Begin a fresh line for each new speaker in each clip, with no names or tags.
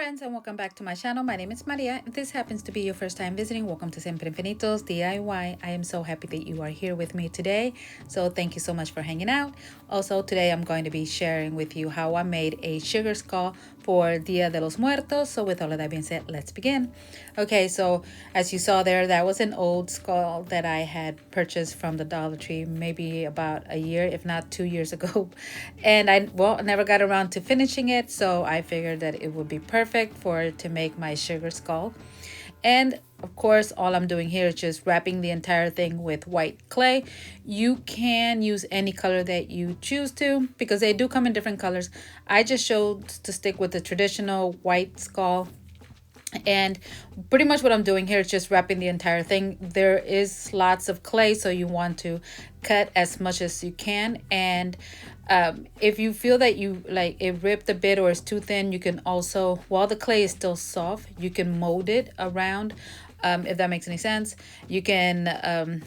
friends, and welcome back to my channel. My name is Maria. If this happens to be your first time visiting, welcome to Siempre Infinitos DIY. I am so happy that you are here with me today. So thank you so much for hanging out. Also, today I'm going to be sharing with you how I made a sugar skull for Dia de los Muertos. So with all of that being said, let's begin. Okay, so as you saw there, that was an old skull that I had purchased from the Dollar Tree maybe about a year, if not 2 years ago. And I never got around to finishing it, so I figured that it would be perfect to make my sugar skull. And of course, all I'm doing here is just wrapping the entire thing with white clay. You can use any color that you choose to because they do come in different colors. I just showed to stick with the traditional white skull. And pretty much what I'm doing here is just wrapping the entire thing. There is lots of clay, so you want to cut as much as you can. And if you feel that you like it ripped a bit or it's too thin, you can also, while the clay is still soft, you can mold it around. If that makes any sense, you can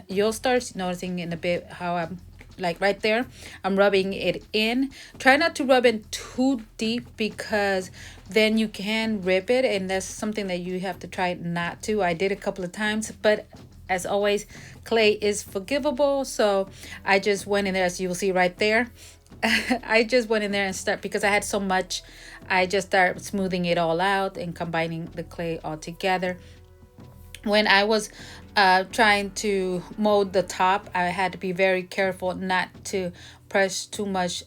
you'll start noticing in a bit how I'm like right there, I'm rubbing it in. Try not to rub in too deep because then you can rip it, and that's something that you have to try not to. I did a couple of times, but as always, clay is forgivable. So I just went in there, as you will see right there. I just went in there and start, because I had so much, I just started smoothing it all out and combining the clay all together. When I was trying to mold the top, I had to be very careful not to press too much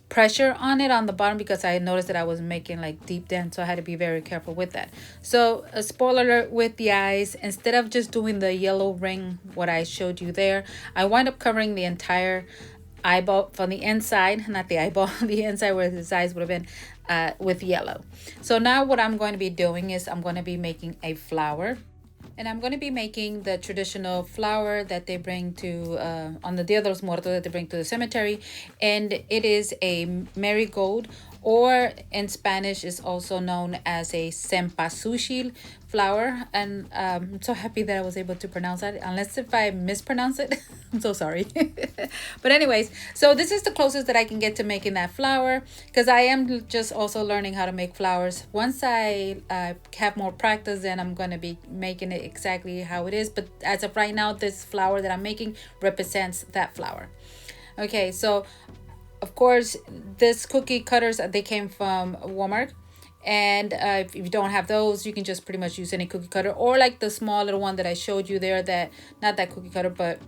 pressure on it on the bottom, because I noticed that I was making like deep dents, so I had to be very careful with that. So a spoiler alert with the eyes, instead of just doing the yellow ring, what I showed you there, I wind up covering the entire eyeball from the inside, not the eyeball, the inside where his eyes would have been, with yellow. So now what I'm going to be doing is I'm going to be making a flower. And I'm going to be making the traditional flower that they bring to, on the Dia de los Muertos, that they bring to the cemetery. And it is a marigold, or in Spanish is also known as a cempasúchil flower. And I'm so happy that I was able to pronounce that, unless if I mispronounce it. I'm so sorry. But anyways, so this is the closest that I can get to making that flower, because I am just also learning how to make flowers. Once I have more practice, then I'm going to be making it exactly how it is. But as of right now, this flower that I'm making represents that flower. Okay, so of course, this cookie cutters, they came from Walmart. And if you don't have those, you can just pretty much use any cookie cutter, or like the small little one that I showed you there, that not that cookie cutter, but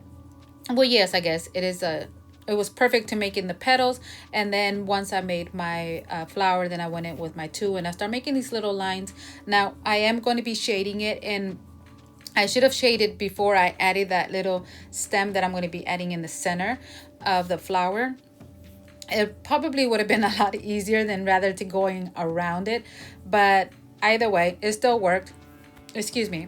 well, yes, I guess it is it was perfect to make in the petals. And then once I made my flower, then I went in with my tool and I started making these little lines. Now I am going to be shading it, and I should have shaded before I added that little stem that I'm going to be adding in the center of the flower. It probably would have been a lot easier than rather to going around it, but either way, it still worked. Excuse me.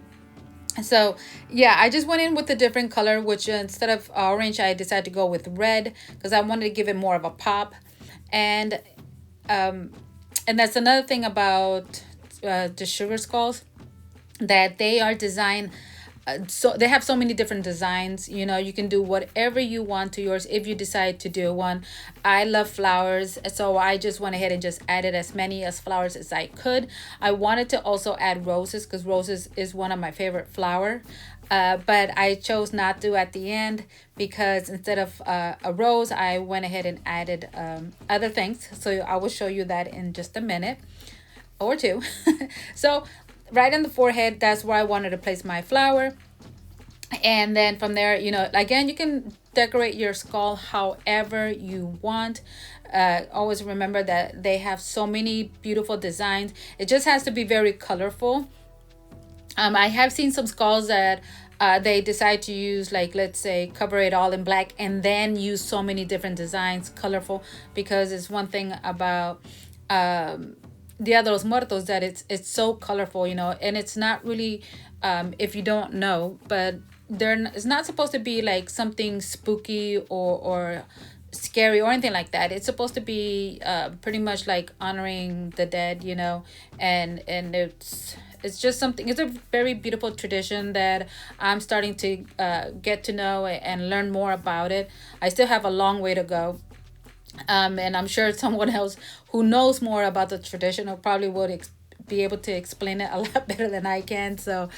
So yeah, I just went in with a different color, which instead of orange, I decided to go with red because I wanted to give it more of a pop. And that's another thing about the sugar skulls, that they are designed, so they have so many different designs. You can do whatever you want to yours if you decide to do one. I love flowers, so I just went ahead and just added as many as flowers as I could. I wanted to also add roses because roses is one of my favorite flower, but I chose not to at the end, because instead of a rose, I went ahead and added other things. So I will show you that in just a minute or two. So right on the forehead, that's where I wanted to place my flower. And then from there, again, you can decorate your skull however you want. Always remember that they have so many beautiful designs. It just has to be very colorful. I have seen some skulls that they decide to use, like, let's say, cover it all in black and then use so many different designs, colorful, because it's one thing about Dia de los Muertos, that it's so colorful, and it's not really, if you don't know, but it's not supposed to be like something spooky or scary or anything like that. It's supposed to be pretty much like honoring the dead, and it's just something. It's a very beautiful tradition that I'm starting to get to know and learn more about it. I still have a long way to go. And I'm sure someone else who knows more about the tradition or probably would be able to explain it a lot better than I can. So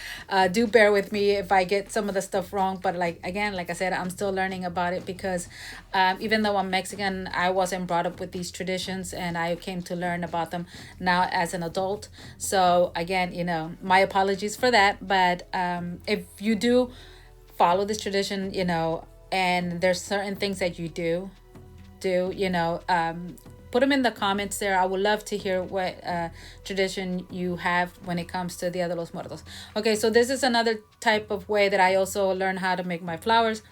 do bear with me if I get some of the stuff wrong. But like again, like I said, I'm still learning about it because even though I'm Mexican, I wasn't brought up with these traditions, and I came to learn about them now as an adult. So again, my apologies for that. But if you do follow this tradition, and there's certain things that you do, put them in the comments there. I would love to hear what tradition you have when it comes to Dia de los Muertos. Okay, so this is another type of way that I also learned how to make my flowers.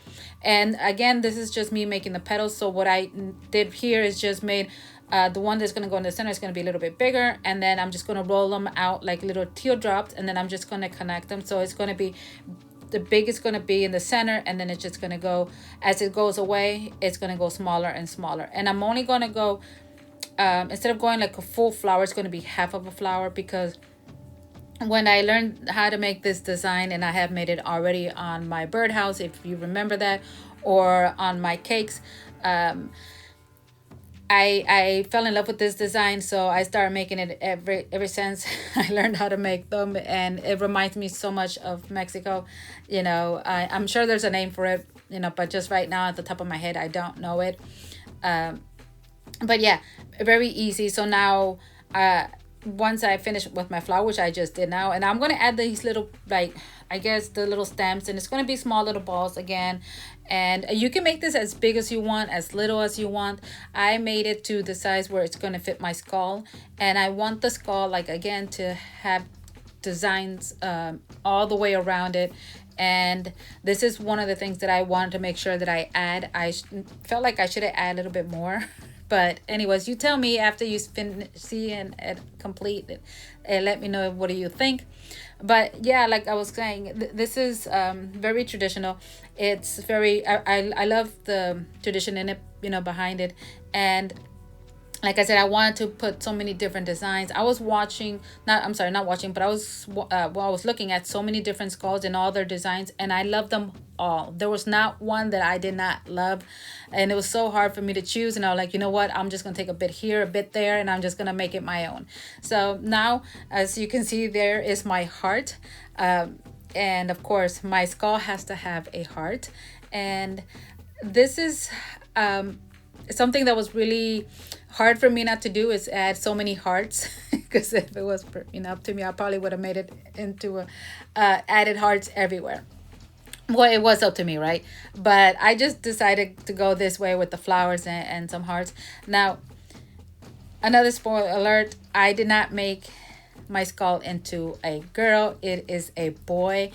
And again, this is just me making the petals. So what I did here is just made the one that's going to go in the center is going to be a little bit bigger, and then I'm just going to roll them out like little teardrops, and then I'm just going to connect them. So it's going to be the big is going to be in the center, and then it's just going to go as it goes away, it's going to go smaller and smaller. And I'm only going to go instead of going like a full flower, it's going to be half of a flower, because when I learned how to make this design, and I have made it already on my birdhouse, if you remember that, or on my cakes, I fell in love with this design, so I started making it ever since I learned how to make them, and it reminds me so much of Mexico. I'm sure there's a name for it, but just right now at the top of my head, I don't know it. But yeah, very easy. So now, once I finish with my flower, which I just did now, and I'm gonna add these little, like, I guess the little stems, and it's gonna be small little balls again. And you can make this as big as you want, as little as you want. I made it to the size where it's gonna fit my skull, and I want the skull, like, again, to have designs all the way around it. And this is one of the things that I wanted to make sure that I add. Felt like I should have added a little bit more. But anyways, you tell me after you see and complete it, and let me know what do you think. But yeah, like I was saying, this is very traditional. It's very, I love the tradition in it, behind it. And like I said, I wanted to put so many different designs. I was watching, not, I'm sorry, not watching, but I was, I was looking at so many different skulls and all their designs, and I love them all. There was not one that I did not love, and it was so hard for me to choose. And I was like, you know what? I'm just gonna take a bit here, a bit there, and I'm just gonna make it my own. So now, as you can see, there is my heart, and of course, my skull has to have a heart, and this is something that was really hard for me not to do, is add so many hearts, because if it was up to me, I probably would have made it into added hearts everywhere. Well, it was up to me, right? But I just decided to go this way with the flowers and some hearts. Now, another spoiler alert, I did not make my skull into a girl. It is a boy.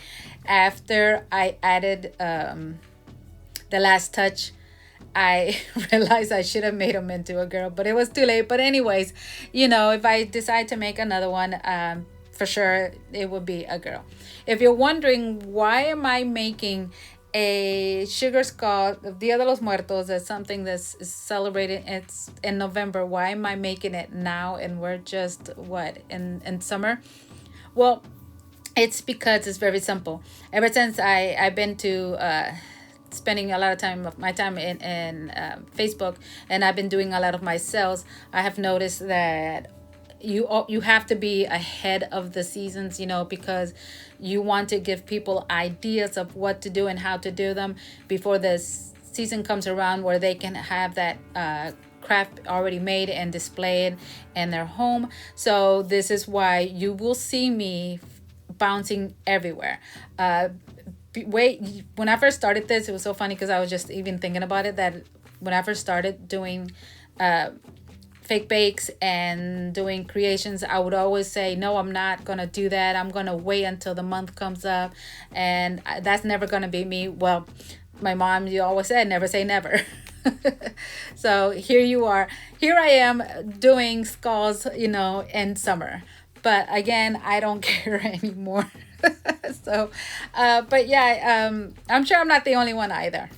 After I added the last touch, I realized I should have made him into a girl, but it was too late. But anyways, if I decide to make another one, for sure it would be a girl. If you're wondering why am I making a sugar skull of Dia de los Muertos, as something that's celebrated, it's in November, why am I making it now and we're just in summer? Well, it's because it's very simple. Ever since I've been to spending a lot of time of my time in Facebook, and I've been doing a lot of my sales, I have noticed that you have to be ahead of the seasons, because you want to give people ideas of what to do and how to do them before the season comes around, where they can have that craft already made and displayed in their home. So this is why you will see me bouncing everywhere. Wait, when I first started this, it was so funny, because I was just even thinking about it, that when I first started doing fake bakes and doing creations, I would always say, no, I'm not gonna do that. I'm gonna wait until the month comes up, and that's never gonna be me. Well, my mom, you always said, never say never. So here I am doing skulls, in summer. But again, I don't care anymore. So but yeah, I'm sure I'm not the only one either.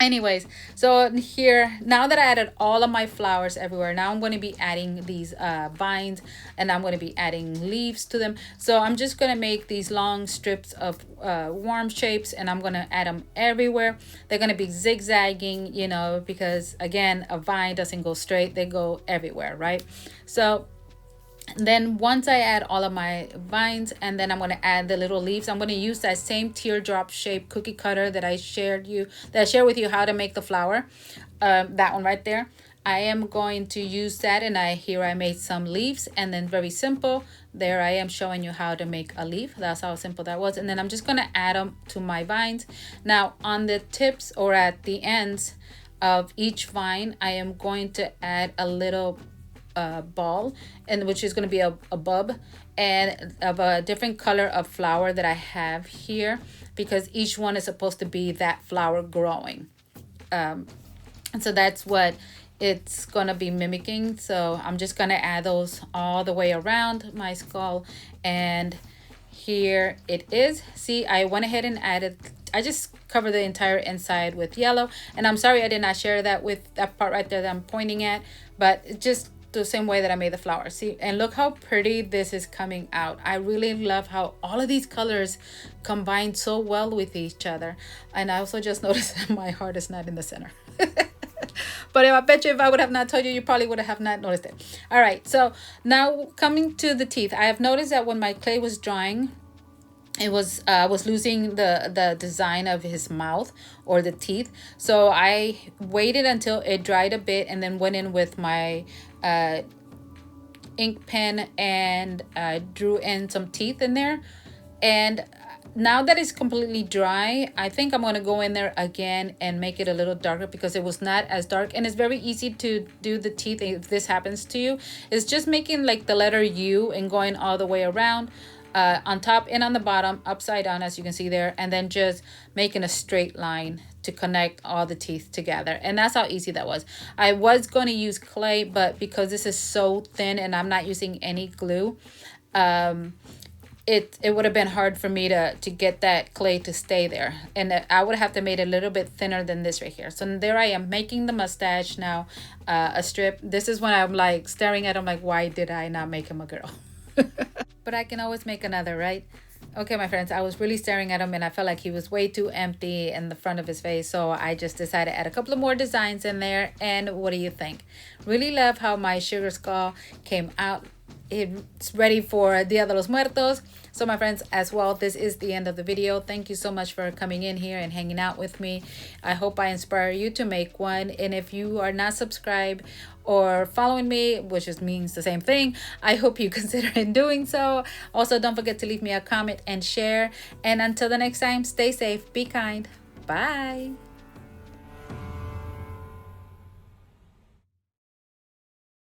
Anyways, so here, now that I added all of my flowers everywhere, now I'm going to be adding these vines, and I'm going to be adding leaves to them. So I'm just going to make these long strips of worm shapes, and I'm going to add them everywhere. They're going to be zigzagging, you know, because again, a vine doesn't go straight, they go everywhere, right? So then once I add all of my vines, and then I'm going to add the little leaves, I'm going to use that same teardrop shape cookie cutter that I shared with you how to make the flower, that one right there. I am going to use that, and here I made some leaves, and then very simple, there I am showing you how to make a leaf. That's how simple that was. And then I'm just going to add them to my vines. Now on the tips or at the ends of each vine, I am going to add a little ball, and which is going to be a bulb, and of a different color of flower that I have here, because each one is supposed to be that flower growing, and so that's what it's gonna be mimicking. So I'm just gonna add those all the way around my skull, and here it is. See, I went ahead and added, I just covered the entire inside with yellow, and I'm sorry I did not share that with that part right there that I'm pointing at, but it just the same way that I made the flower. See, and look how pretty this is coming out. I really love how all of these colors combine so well with each other. And I also just noticed that my heart is not in the center. But I bet you if I would have not told you, you probably would have not noticed it. All right, so now coming to the teeth, I have noticed that when my clay was drying, it was losing the design of his mouth or the teeth. So I waited until it dried a bit, and then went in with my ink pen, and drew in some teeth in there. And now that it's completely dry, I think I'm going to go in there again and make it a little darker, because it was not as dark. And it's very easy to do the teeth if this happens to you. It's just making like the letter U and going all the way around, on top and on the bottom, upside down, as you can see there, and then just making a straight line to connect all the teeth together. And that's how easy that was. I was going to use clay, but because this is so thin and I'm not using any glue, it would have been hard for me to get that clay to stay there, and I would have to made it a little bit thinner than this right here. So there I am making the mustache now, a strip. This is when I'm like staring at him like, why did I not make him a girl? But I can always make another, right? Okay, my friends, I was really staring at him, and I felt like he was way too empty in the front of his face. So I just decided to add a couple of more designs in there. And what do you think? Really love how my sugar skull came out. It's ready for Dia de los Muertos. So my friends, as well, this is the end of the video. Thank you so much for coming in here and hanging out with me. I hope I inspire you to make one. And if you are not subscribed or following me, which just means the same thing, I hope you consider in doing so. Also, don't forget to leave me a comment and share. And until the next time, stay safe, be kind. Bye.